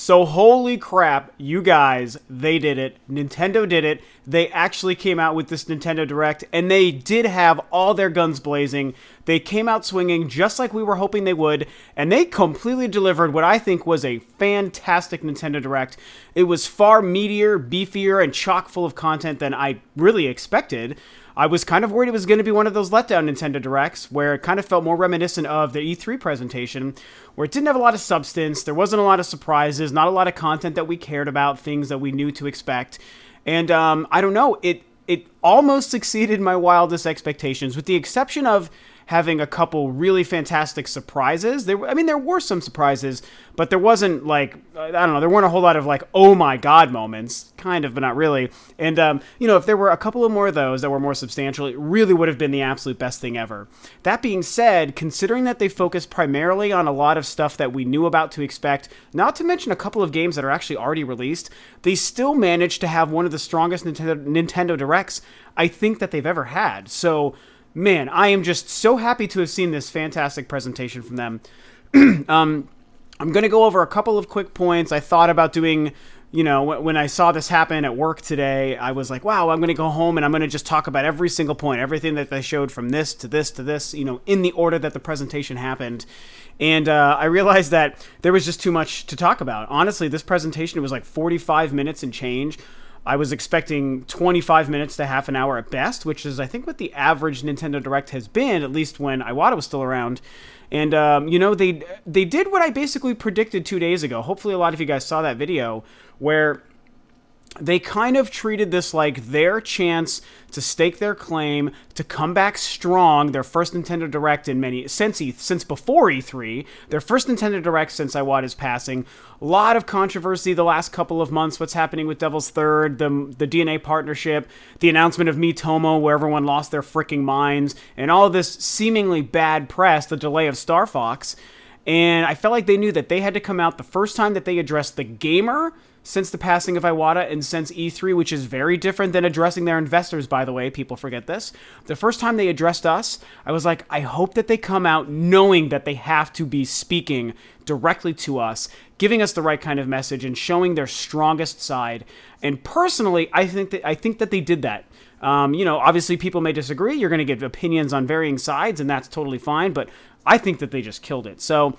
So holy crap, you guys, they did it. Nintendo did it. They actually came out with this Nintendo Direct, and they did have all their guns blazing. They came out swinging just like we were hoping they would, and they completely delivered what I think was a fantastic Nintendo Direct. It was far meatier, beefier, and chock full of content than I really expected. I was kind of worried it was going to be one of those letdown Nintendo Directs where it kind of felt more reminiscent of the E3 presentation, where it didn't have a lot of substance, there wasn't a lot of surprises, not a lot of content that we cared about, things that we knew to expect. And I don't know, it almost exceeded my wildest expectations, with the exception of having a couple really fantastic surprises. There were some surprises, but there wasn't like, I don't know, there weren't a whole lot of like, oh my god moments, kind of, but not really. And, if there were a couple of more of those that were more substantial, it really would have been the absolute best thing ever. That being said, considering that they focused primarily on a lot of stuff that we knew about to expect, not to mention a couple of games that are actually already released, they still managed to have one of the strongest Nintendo Directs I think that they've ever had. So, man, I am just so happy to have seen this fantastic presentation from them. I'm going to go over a couple of quick points. I thought about doing, when I saw this happen at work today, I was like, wow, I'm going to go home and I'm going to just talk about every single point, everything that they showed from this to this to this, in the order that the presentation happened. And I realized that there was just too much to talk about. Honestly, this presentation was like 45 minutes and change. I was expecting 25 minutes to half an hour at best, which is, I think, what the average Nintendo Direct has been, at least when Iwata was still around. And, they did what I basically predicted 2 days ago. Hopefully a lot of you guys saw that video, where they kind of treated this like their chance to stake their claim, to come back strong, their first Nintendo Direct since before E3, their first Nintendo Direct since Iwata's passing. A lot of controversy the last couple of months, what's happening with Devil's Third, the DNA partnership, the announcement of Miitomo, where everyone lost their freaking minds, and all of this seemingly bad press, the delay of Star Fox. And I felt like they knew that they had to come out the first time that they addressed the gamer since the passing of Iwata and since E3, which is very different than addressing their investors, by the way. People forget this. The first time they addressed us, I was like, I hope that they come out knowing that they have to be speaking directly to us, giving us the right kind of message and showing their strongest side. And personally, I think that they did that. Obviously people may disagree. You're going to get opinions on varying sides, and that's totally fine. But I think that they just killed it. So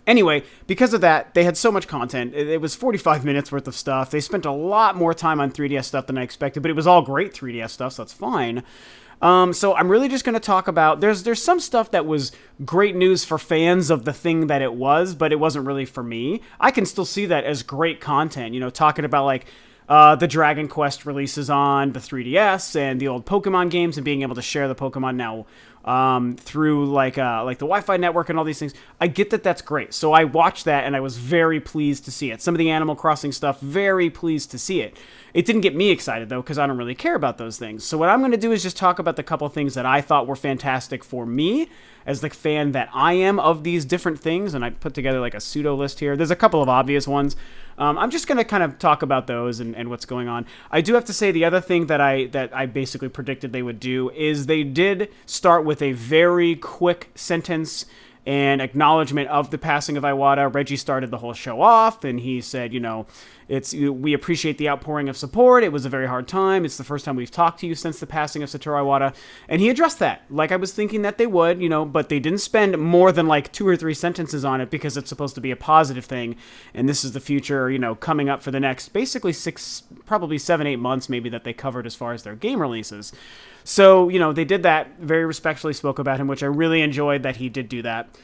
anyway, because of that, they had so much content. It was 45 minutes worth of stuff. They spent a lot more time on 3DS stuff than I expected, but it was all great 3DS stuff, so that's fine. So I'm really just going to talk about, there's some stuff that was great news for fans of the thing that it was, but it wasn't really for me. I can still see that as great content, talking about like the Dragon Quest releases on the 3DS and the old Pokemon games and being able to share the Pokemon now through like the Wi-Fi network and all these things. I get that that's great. So I watched that and I was very pleased to see it. Some of the Animal Crossing stuff, very pleased to see it. It didn't get me excited though, because I don't really care about those things. So what I'm going to do is just talk about the couple things that I thought were fantastic for me as the fan that I am of these different things. And I put together like a pseudo list here. There's a couple of obvious ones. I'm just going to kind of talk about those and what's going on. I do have to say the other thing that I basically predicted they would do is they did start with a very quick sentence and acknowledgement of the passing of Iwata. Reggie started the whole show off, and he said, we appreciate the outpouring of support. It was a very hard time. It's the first time we've talked to you since the passing of Satoru Iwata. And he addressed that, like I was thinking that they would, but they didn't spend more than like 2 or 3 sentences on it because it's supposed to be a positive thing. And this is the future, coming up for the next basically 6, probably 7, 8 months maybe that they covered as far as their game releases. So, they did that, very respectfully spoke about him, which I really enjoyed that he did do that.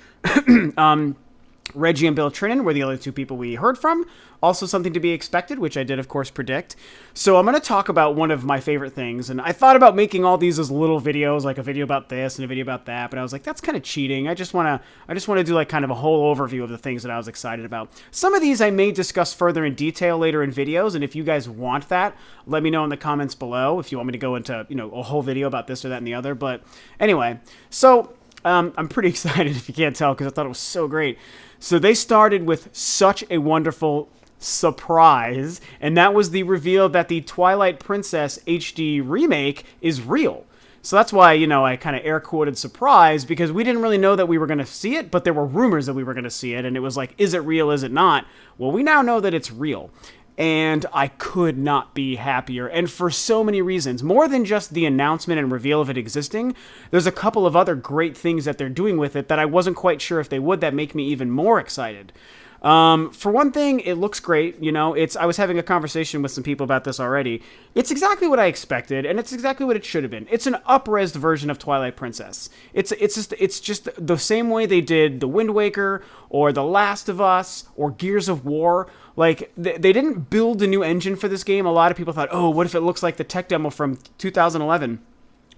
Reggie and Bill Trinan were the other 2 people we heard from. Also something to be expected, which I did, of course, predict. So I'm going to talk about one of my favorite things. And I thought about making all these as little videos, like a video about this and a video about that. But I was like, that's kind of cheating. I just want to do like kind of a whole overview of the things that I was excited about. Some of these I may discuss further in detail later in videos. And if you guys want that, let me know in the comments below if you want me to go into, a whole video about this or that and the other. But anyway, so I'm pretty excited if you can't tell because I thought it was so great. So they started with such a wonderful surprise, and that was the reveal that the Twilight Princess HD remake is real. So that's why, I kind of air quoted surprise, because we didn't really know that we were going to see it, but there were rumors that we were going to see it, and it was like, is it real, is it not? Well, we now know that it's real. And I could not be happier, and for so many reasons. More than just the announcement and reveal of it existing, there's a couple of other great things that they're doing with it that I wasn't quite sure if they would, that make me even more excited. For one thing, it looks great. I was having a conversation with some people about this already. It's exactly what I expected, and it's exactly what it should have been. It's an up-resed version of Twilight Princess. It's just the same way they did the Wind Waker or The Last of Us or Gears of War. Like, they didn't build a new engine for this game. A lot of people thought, oh, what if it looks like the tech demo from 2011?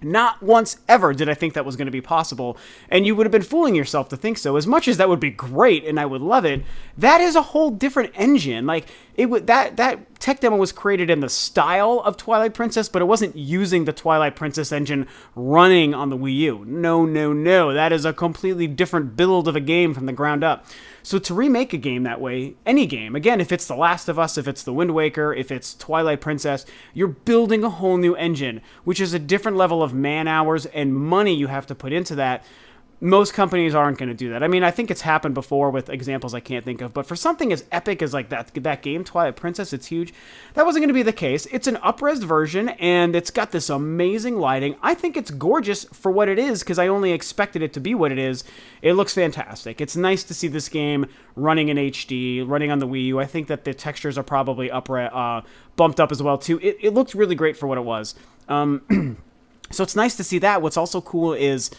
Not once ever did I think that was going to be possible, and you would have been fooling yourself to think so. As much as that would be great and I would love it, that is a whole different engine. Like, that tech demo was created in the style of Twilight Princess, but it wasn't using the Twilight Princess engine running on the Wii U. No. That is a completely different build of a game from the ground up. So to remake a game that way, any game, again, if it's The Last of Us, if it's The Wind Waker, if it's Twilight Princess, you're building a whole new engine, which is a different level of man hours and money you have to put into that. Most companies aren't going to do that. I mean, I think it's happened before with examples I can't think of, but for something as epic as like that game, Twilight Princess, it's huge. That wasn't going to be the case. It's an up-resed version, and it's got this amazing lighting. I think it's gorgeous for what it is, because I only expected it to be what it is. It looks fantastic. It's nice to see this game running in HD, running on the Wii U. I think that the textures are probably bumped up as well, too. It looked really great for what it was. So it's nice to see that. What's also cool is...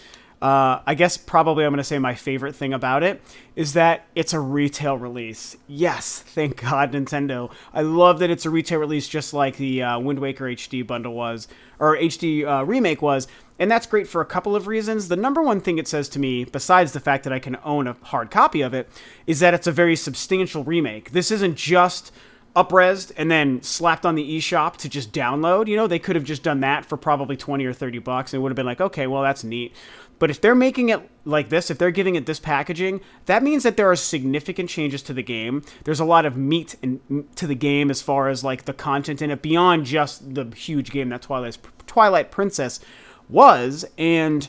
I guess probably I'm going to say my favorite thing about it is that it's a retail release. Yes, thank God, Nintendo. I love that it's a retail release, just like the Wind Waker HD bundle was, or HD remake was, and that's great for a couple of reasons. The number one thing it says to me, besides the fact that I can own a hard copy of it, is that it's a very substantial remake. This isn't just up-resed and then slapped on the eShop to just download. They could have just done that for probably $20 or $30, and it would have been like, okay, well, that's neat. But if they're making it like this, if they're giving it this packaging, that means that there are significant changes to the game. There's a lot of meat to the game as far as like the content in it, beyond just the huge game that Twilight Princess was. And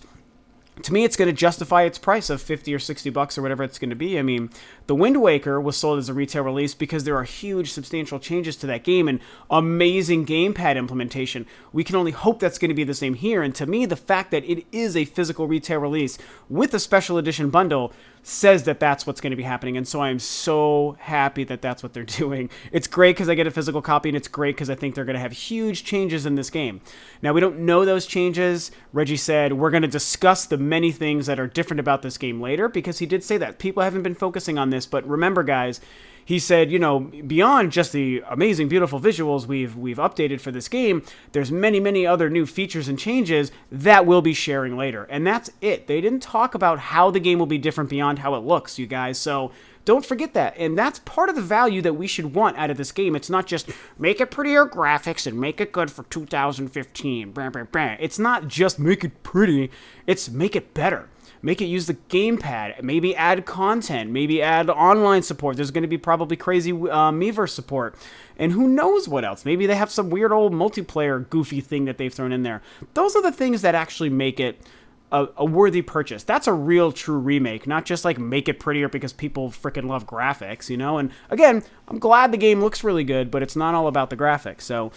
to me, it's going to justify its price of $50 or $60 or whatever it's going to be. I mean, The Wind Waker was sold as a retail release because there are huge, substantial changes to that game and amazing gamepad implementation. We can only hope that's going to be the same here. And to me, the fact that it is a physical retail release with a special edition bundle says that that's what's going to be happening. And so I'm so happy that that's what they're doing. It's great because I get a physical copy, and it's great because I think they're going to have huge changes in this game. Now, we don't know those changes. Reggie said we're going to discuss the many things that are different about this game later, because he did say that. People haven't been focusing on this, but remember, guys, he said, beyond just the amazing, beautiful visuals we've updated for this game, there's many, many other new features and changes that we'll be sharing later. And that's it. They didn't talk about how the game will be different beyond how it looks, you guys. So don't forget that. And that's part of the value that we should want out of this game. It's not just make it prettier graphics and make it good for 2015. It's not just make it pretty. It's make it better. Make it use the gamepad, maybe add content, maybe add online support. There's going to be probably crazy Miiverse support. And who knows what else. Maybe they have some weird old multiplayer goofy thing that they've thrown in there. Those are the things that actually make it a worthy purchase. That's a real, true remake, not just like make it prettier because people freaking love graphics, And again, I'm glad the game looks really good, but it's not all about the graphics. So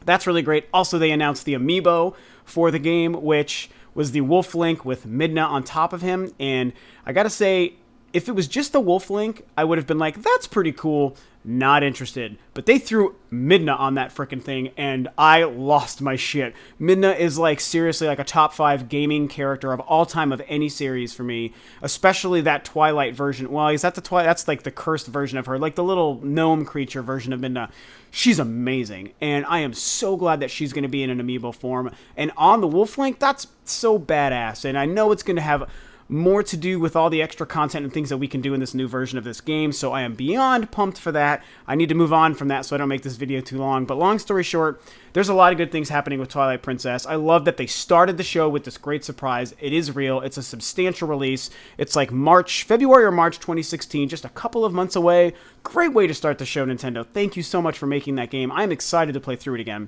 that's really great. Also, they announced the amiibo for the game, which was the Wolf Link with Midna on top of him. And I gotta say, if it was just the Wolf Link, I would have been like, that's pretty cool. Not interested. But they threw Midna on that frickin' thing, and I lost my shit. Midna is like seriously like a top 5 gaming character of all time of any series for me, especially that Twilight version. Well, is that the Twilight? That's like the cursed version of her, like the little gnome creature version of Midna. She's amazing, and I am so glad that she's going to be in an amiibo form. And on the Wolf Link, that's so badass, and I know it's going to have more to do with all the extra content and things that we can do in this new version of this game, so I am beyond pumped for that. I need to move on from that so I don't make this video too long, but long story short, there's a lot of good things happening with Twilight Princess. I love that they started the show with this great surprise. It is real. It's a substantial release. It's like February or March 2016, just a couple of months away. Great way to start the show, Nintendo. Thank you so much for making that game. I'm excited to play through it again.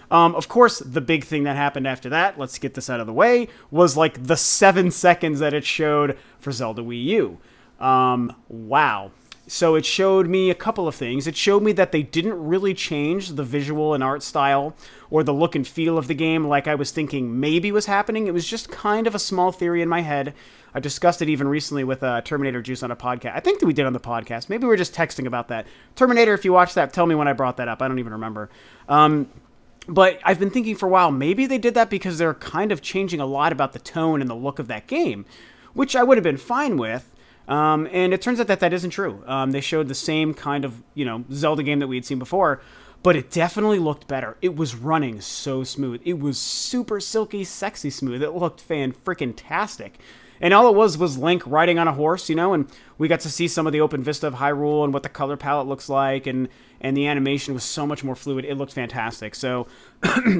Of course, the big thing that happened after that, let's get this out of the way, was like the 7 seconds that it showed for Zelda Wii U. Wow. So it showed me a couple of things. It showed me that they didn't really change the visual and art style or the look and feel of the game like I was thinking maybe was happening. It was just kind of a small theory in my head. I discussed it even recently with Terminator Juice on a podcast. I think that we did on the podcast. Maybe we were just texting about that. Terminator, if you watched that, tell me when I brought that up. I don't even remember. But I've been thinking for a while, maybe they did that because they're kind of changing a lot about the tone and the look of that game, which I would have been fine with. And it turns out that isn't true. They showed the same kind of, Zelda game that we had seen before, but it definitely looked better. It was running so smooth. It was super silky, sexy smooth. It looked fan-freaking-tastic. And all it was Link riding on a horse, and we got to see some of the open vista of Hyrule and what the color palette looks like, and the animation was so much more fluid. It looked fantastic. So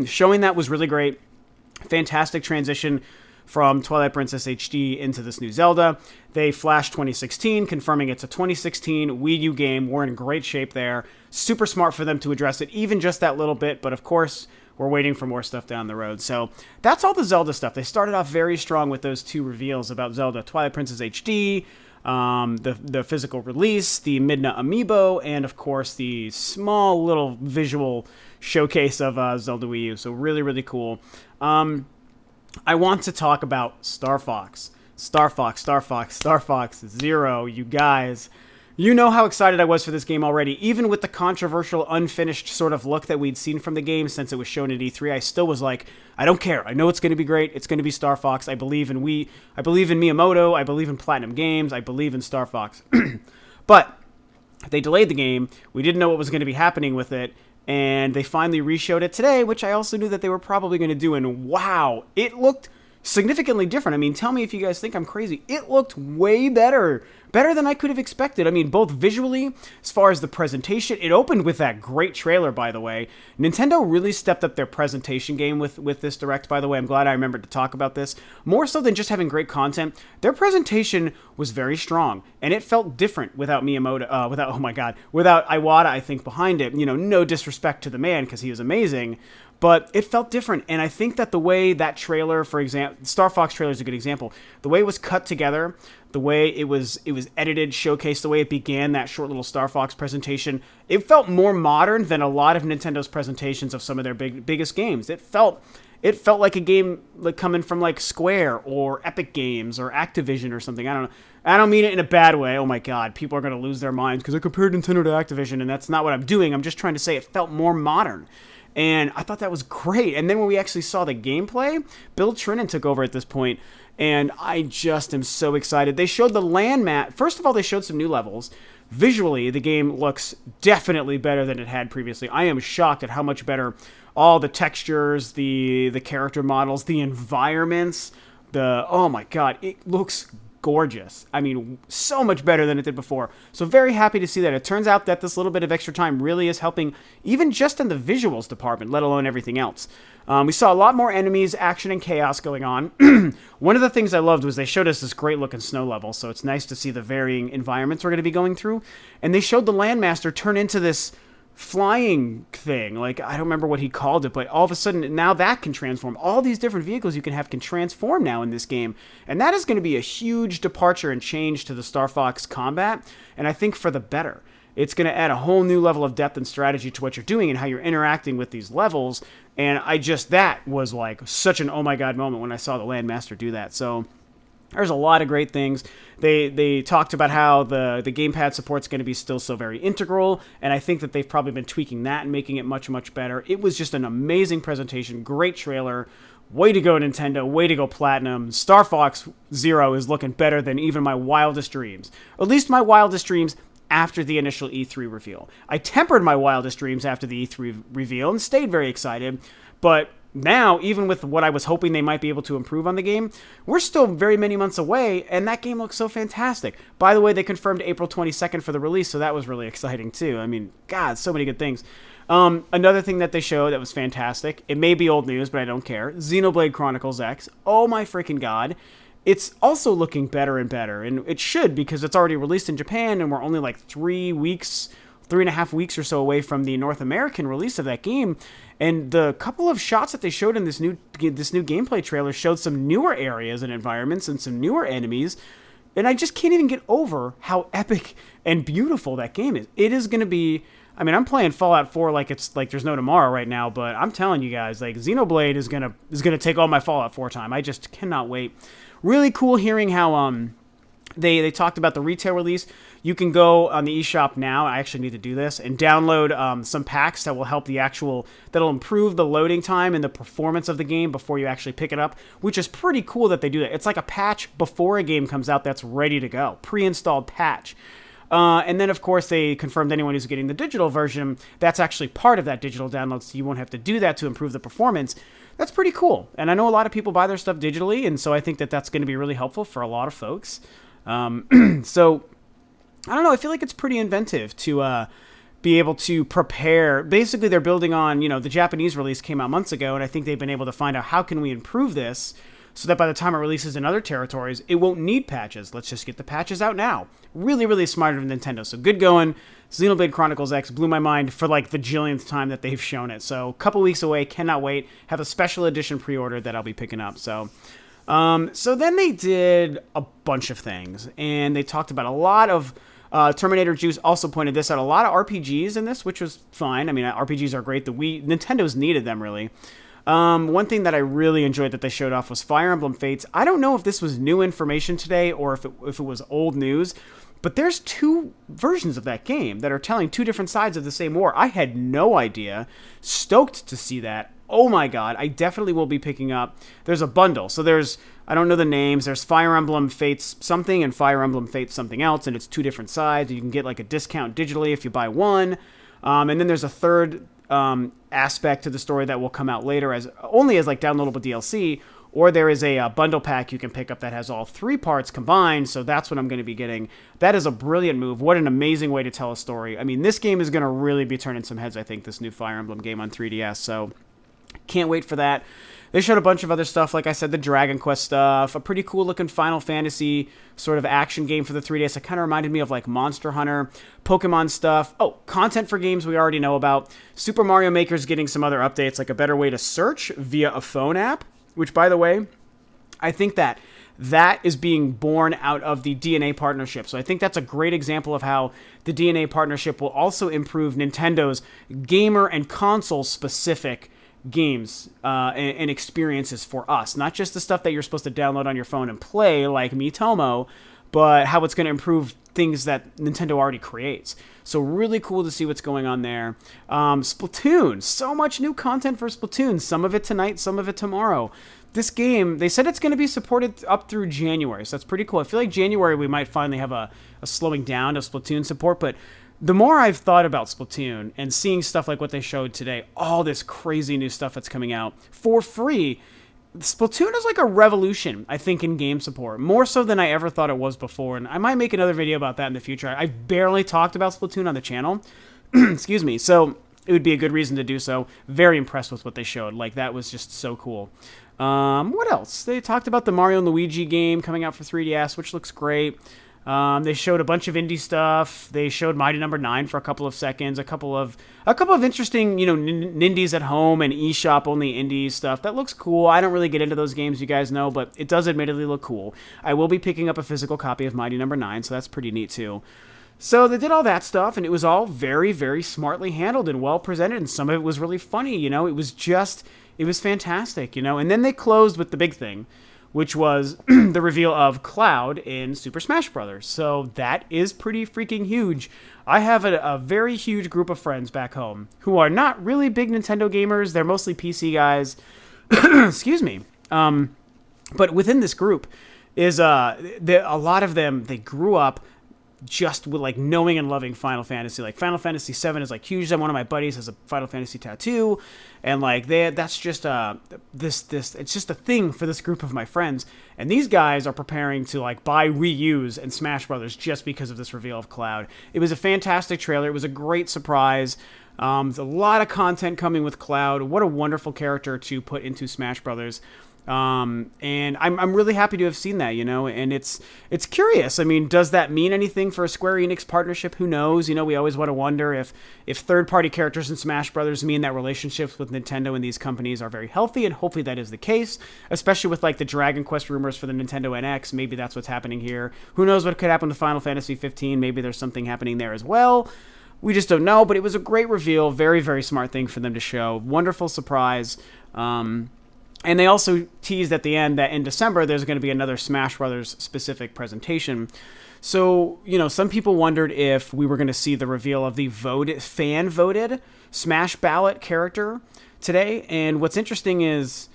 showing that was really great. Fantastic transition from Twilight Princess HD into this new Zelda. They flashed 2016, confirming it's a 2016 Wii U game. We're in great shape there. Super smart for them to address it, even just that little bit, but of course, we're waiting for more stuff down the road. So that's all the Zelda stuff. They started off very strong with those 2 reveals about Zelda, Twilight Princess HD, the physical release, the Midna amiibo, and of course the small little visual showcase of Zelda Wii U. So really, really cool. I want to talk about Star Fox Zero, you guys. You know how excited I was for this game already. Even with the controversial, unfinished sort of look that we'd seen from the game since it was shown at E3, I still was like, I don't care. I know it's going to be great. It's going to be Star Fox. I believe in Miyamoto. I believe in Platinum Games. I believe in Star Fox. But they delayed the game. We didn't know what was going to be happening with it. And they finally reshowed it today, which I also knew that they were probably going to do. And wow, it looked significantly different. I mean, tell me if you guys think I'm crazy. It looked way better than I could have expected. I mean, both visually, as far as the presentation. It opened with that great trailer, by the way. Nintendo really stepped up their presentation game with this Direct, by the way. I'm glad I remembered to talk about this. More so than just having great content, their presentation was very strong, and it felt different without Miyamoto, without Iwata, I think, behind it. No disrespect to the man, because he was amazing, but it felt different. And I think that the way that trailer, for example, Star Fox trailer is a good example. The way it was cut together, the way it was edited, showcased, the way it began that short little Star Fox presentation, it felt more modern than a lot of Nintendo's presentations of some of their biggest games. It felt like a game like coming from like Square or Epic Games or Activision or something. I don't know. I don't mean it in a bad way. Oh my God, people are going to lose their minds because I compared Nintendo to Activision, and that's not what I'm doing. I'm just trying to say it felt more modern. And I thought that was great. And then when we actually saw the gameplay, Bill Trinan took over at this point, and I just am so excited. They showed the land map. First of all, they showed some new levels. Visually, the game looks definitely better than it had previously. I am shocked at how much better all the textures, the character models, the environments, oh my God, it looks gorgeous. I mean, so much better than it did before. So very happy to see that. It turns out that this little bit of extra time really is helping, even just in the visuals department, let alone everything else. We saw a lot more enemies, action, and chaos going on. One of the things I loved was they showed us this great looking snow level, so it's nice to see the varying environments we're going to be going through. And they showed the Landmaster turn into this flying thing. Like, I don't remember what he called it, but all of a sudden now that can transform. All these different vehicles you can have can transform now in this game, and that is going to be a huge departure and change to the Star Fox combat, and I think for the better. It's going to add a whole new level of depth and strategy to what you're doing and how you're interacting with these levels, and that was like such an oh my God moment when I saw the Landmaster do that. So there's a lot of great things. They talked about how the gamepad support's going to be still so very integral, and I think that they've probably been tweaking that and making it much, much better. It was just an amazing presentation, great trailer. Way to go, Nintendo. Way to go, Platinum. Star Fox Zero is looking better than even my wildest dreams. At least my wildest dreams after the initial E3 reveal. I tempered my wildest dreams after the E3 reveal and stayed very excited, but now, even with what I was hoping they might be able to improve on the game, we're still very many months away, and that game looks so fantastic. By the way, they confirmed April 22nd for the release, so that was really exciting too. I mean, God, so many good things. Another thing that they showed that was fantastic, it may be old news, but I don't care, Xenoblade Chronicles X. Oh my freaking god. It's also looking better and better, and it should because it's already released in Japan, and we're only like 3.5 weeks or so away from the North American release of that game. And the couple of shots that they showed in this new gameplay trailer showed some newer areas and environments and some newer enemies. And I just can't even get over how epic and beautiful that game is. It is going to be... I mean, I'm playing Fallout 4 like it's like there's no tomorrow right now, but I'm telling you guys, like Xenoblade is gonna take all my Fallout 4 time. I just cannot wait. Really cool hearing how they talked about the retail release. You can go on the eShop now. I actually need to do this and download some packs that will help that'll improve the loading time and the performance of the game before you actually pick it up, which is pretty cool that they do that. It's like a patch before a game comes out that's ready to go, pre-installed patch. And then, of course, they confirmed anyone who's getting the digital version, that's actually part of that digital download, so you won't have to do that to improve the performance. That's pretty cool. And I know a lot of people buy their stuff digitally, and so I think that that's going to be really helpful for a lot of folks. So, I don't know, I feel like it's pretty inventive to be able to prepare. Basically, they're building on, the Japanese release came out months ago, and I think they've been able to find out how can we improve this so that by the time it releases in other territories, it won't need patches. Let's just get the patches out now. Really, really smart of Nintendo. So good going. Xenoblade Chronicles X blew my mind for like the jillionth time that they've shown it. So a couple weeks away, cannot wait. Have a special edition pre-order that I'll be picking up. So then they did a bunch of things, and they talked about a lot of Terminator Juice also pointed this out. A lot of RPGs in this, which was fine. I mean, RPGs are great. Nintendo's needed them, really. One thing that I really enjoyed that they showed off was Fire Emblem Fates. I don't know if this was new information today or if it was old news, but there's two versions of that game that are telling two different sides of the same war. I had no idea. Stoked to see that. Oh my god, I definitely will be picking up. There's a bundle. So I don't know the names. There's Fire Emblem Fates something and Fire Emblem Fates something else, and it's two different sides. You can get like a discount digitally if you buy one. And then there's a third aspect to the story that will come out later as like downloadable DLC, or there is a bundle pack you can pick up that has all three parts combined, so that's what I'm going to be getting. That is a brilliant move. What an amazing way to tell a story. I mean, this game is going to really be turning some heads, I think, this new Fire Emblem game on 3DS, so can't wait for that. They showed a bunch of other stuff, like I said, the Dragon Quest stuff, a pretty cool-looking Final Fantasy sort of action game for the 3DS. It kind of reminded me of, like, Monster Hunter, Pokemon stuff. Oh, content for games we already know about. Super Mario Maker's getting some other updates, like a better way to search via a phone app, which, by the way, I think that is being born out of the DNA partnership. So I think that's a great example of how the DNA partnership will also improve Nintendo's gamer and console-specific games and experiences for us. Not just the stuff that you're supposed to download on your phone and play like Miitomo, but how it's going to improve things that Nintendo already creates. So really cool to see what's going on there. Splatoon. So much new content for Splatoon. Some of it tonight, some of it tomorrow. This game, they said it's going to be supported up through January, so that's pretty cool. I feel like January we might finally have a slowing down of Splatoon support, but the more I've thought about Splatoon and seeing stuff like what they showed today, all this crazy new stuff that's coming out for free, Splatoon is like a revolution, I think, in game support, more so than I ever thought it was before, and I might make another video about that in the future. I've barely talked about Splatoon on the channel, excuse me, so it would be a good reason to do so. Very impressed with what they showed. Like, that was just so cool. What else? They talked about the Mario & Luigi game coming out for 3DS, which looks great. They showed a bunch of indie stuff. They showed Mighty Number 9 for a couple of seconds. A couple of interesting, Nindies at home and eShop only indie stuff. That looks cool. I don't really get into those games, you guys know, but it does admittedly look cool. I will be picking up a physical copy of Mighty Number 9, so that's pretty neat too. So they did all that stuff, and it was all very, very smartly handled and well presented, and some of it was really funny, It was fantastic, And then they closed with the big thing, which was the reveal of Cloud in Super Smash Bros. So that is pretty freaking huge. I have a very huge group of friends back home who are not really big Nintendo gamers. They're mostly PC guys. Excuse me. But within this group is a lot of them, they grew up just with like knowing and loving Final Fantasy. Like Final Fantasy 7 is like huge. One of my buddies has a Final Fantasy tattoo, and like that's just it's just a thing for this group of my friends. And these guys are preparing to like buy Wii U's and Smash Brothers just because of this reveal of Cloud. It was a fantastic trailer. It was a great surprise. There's a lot of content coming with Cloud. What a wonderful character to put into Smash Brothers. And I'm really happy to have seen that, and it's curious. I mean, does that mean anything for a Square Enix partnership? Who knows? We always want to wonder if third-party characters in Smash Brothers mean that relationships with Nintendo and these companies are very healthy, and hopefully that is the case, especially with like the Dragon Quest rumors for the Nintendo NX. Maybe that's what's happening here. Who knows what could happen with Final Fantasy 15? Maybe there's something happening there as well. We just don't know, but it was a great reveal. Very, very smart thing for them to show. Wonderful surprise. And they also teased at the end that in December there's going to be another Smash Brothers specific presentation. So, some people wondered if we were going to see the reveal of the fan-voted Smash Ballot character today. And what's interesting is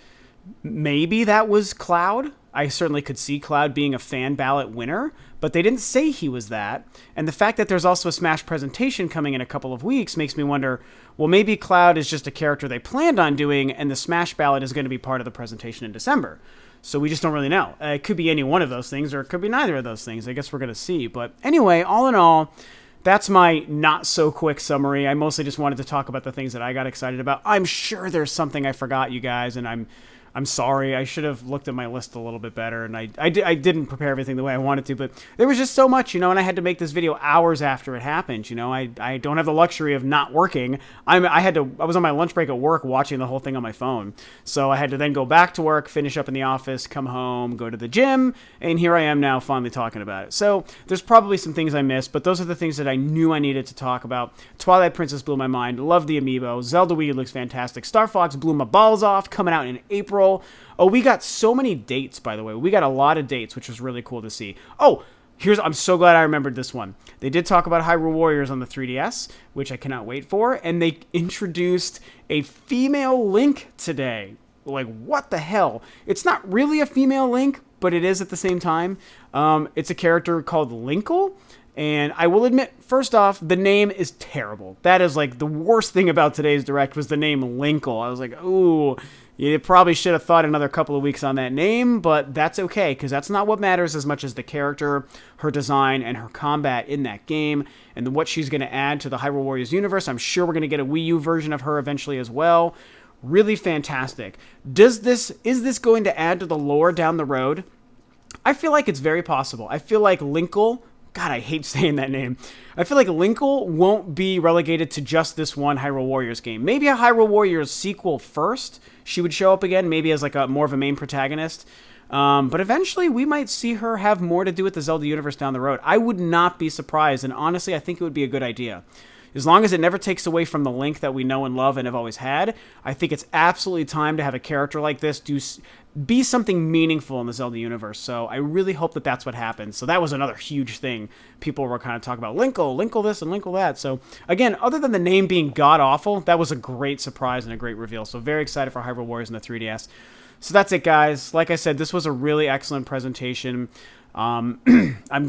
maybe that was Cloud. I certainly could see Cloud being a fan ballot winner, but they didn't say he was that. And the fact that there's also a Smash presentation coming in a couple of weeks makes me wonder, well, maybe Cloud is just a character they planned on doing, and the Smash ballot is going to be part of the presentation in December. So we just don't really know. It could be any one of those things, or it could be neither of those things. I guess we're going to see. But anyway, all in all, that's my not-so-quick summary. I mostly just wanted to talk about the things that I got excited about. I'm sure there's something I forgot, you guys, and I'm sorry. I should have looked at my list a little bit better, and I didn't prepare everything the way I wanted to, but there was just so much, and I had to make this video hours after it happened. I don't have the luxury of not working. I was on my lunch break at work watching the whole thing on my phone, so I had to then go back to work, finish up in the office, come home, go to the gym, and here I am now finally talking about it. So there's probably some things I missed, but those are the things that I knew I needed to talk about. Twilight Princess blew my mind. Love the amiibo. Zelda Wii U looks fantastic. Star Fox blew my balls off, coming out in April. Oh, we got so many dates, by the way. We got a lot of dates, which was really cool to see. Oh, I'm so glad I remembered this one. They did talk about Hyrule Warriors on the 3DS, which I cannot wait for, and they introduced a female Link today. Like, what the hell? It's not really a female Link, but it is at the same time. It's a character called Linkle, and I will admit, first off, the name is terrible. That is like the worst thing about today's Direct was the name Linkle. I was like, ooh, you probably should have thought another couple of weeks on that name, but that's okay, because that's not what matters as much as the character, her design, and her combat in that game, and what she's going to add to the Hyrule Warriors universe. I'm sure we're going to get a Wii U version of her eventually as well. Really fantastic. Is this going to add to the lore down the road? I feel like it's very possible. I feel like Linkle, God, I hate saying that name. I feel like Linkle won't be relegated to just this one Hyrule Warriors game. Maybe a Hyrule Warriors sequel first. She would show up again, maybe as like a more of a main protagonist. But eventually, we might see her have more to do with the Zelda universe down the road. I would not be surprised, and honestly, I think it would be a good idea. As long as it never takes away from the Link that we know and love and have always had, I think it's absolutely time to have a character like this be something meaningful in the Zelda universe. So I really hope that that's what happens. So that was another huge thing. People were kind of talking about Linkle this and Linkle that. So again, other than the name being god-awful, that was a great surprise and a great reveal. So very excited for Hyrule Warriors in the 3DS. So that's it, guys. Like I said, this was a really excellent presentation. I'm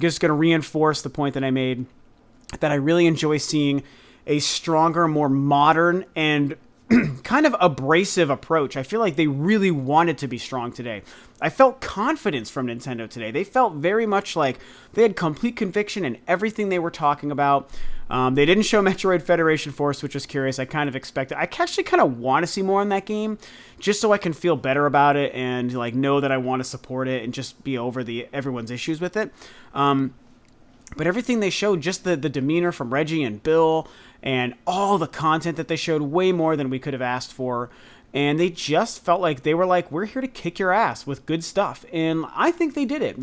just going to reinforce the point that I made, that I really enjoy seeing a stronger, more modern, and kind of abrasive approach. I feel like they really wanted to be strong today. I felt confidence from Nintendo today. They felt very much like they had complete conviction in everything they were talking about. They didn't show Metroid Federation Force, which was curious. I kind of expected. I actually kind of want to see more in that game, just so I can feel better about it and like know that I want to support it and just be over everyone's issues with it. But everything they showed, just the demeanor from Reggie and Bill, and all the content that they showed, way more than we could have asked for. And they just felt like they were like, we're here to kick your ass with good stuff. And I think they did it,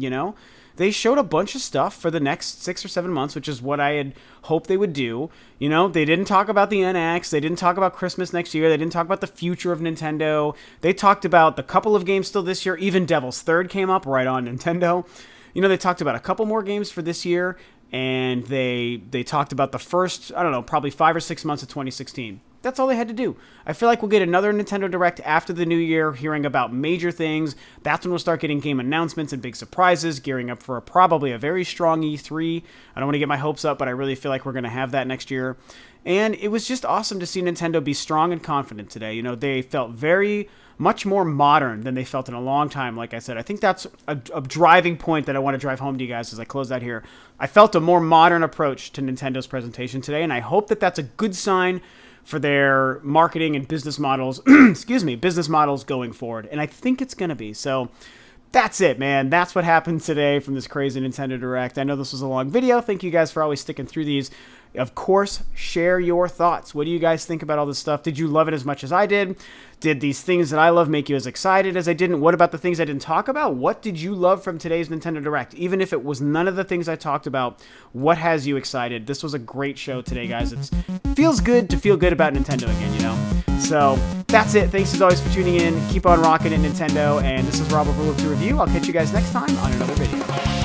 They showed a bunch of stuff for the next 6 or 7 months, which is what I had hoped they would do. They didn't talk about the NX. They didn't talk about Christmas next year. They didn't talk about the future of Nintendo. They talked about the couple of games still this year. Even Devil's Third came up right on Nintendo. They talked about a couple more games for this year. And they talked about the first, I don't know, probably 5 or 6 months of 2016. that's all they had to do. I feel like we'll get another Nintendo Direct after the new year, hearing about major things. That's when we'll start getting game announcements and big surprises, gearing up for probably a very strong E3. I don't want to get my hopes up, but I really feel like we're going to have that next year. And it was just awesome to see Nintendo be strong and confident today. You know, they felt very much more modern than they felt in a long time. Like I said, I think that's a driving point that I want to drive home to you guys as I close out here. I felt a more modern approach to Nintendo's presentation today, and I hope that that's a good sign for their marketing and business models, business models going forward. And I think it's going to be. So that's it, man. That's what happened today from this crazy Nintendo Direct. I know this was a long video. Thank you guys for always sticking through these. Of course, share your thoughts. What do you guys think about all this stuff? Did you love it as much as I did? Did these things that I love make you as excited as I didn't? What about the things I didn't talk about? What did you love from today's Nintendo Direct? Even if it was none of the things I talked about, what has you excited? This was a great show today, guys. It feels good to feel good about Nintendo again, you know? So that's it. Thanks as always for tuning in. Keep on rocking at Nintendo. And this is Rob of Rule of 2 Review. I'll catch you guys next time on another video.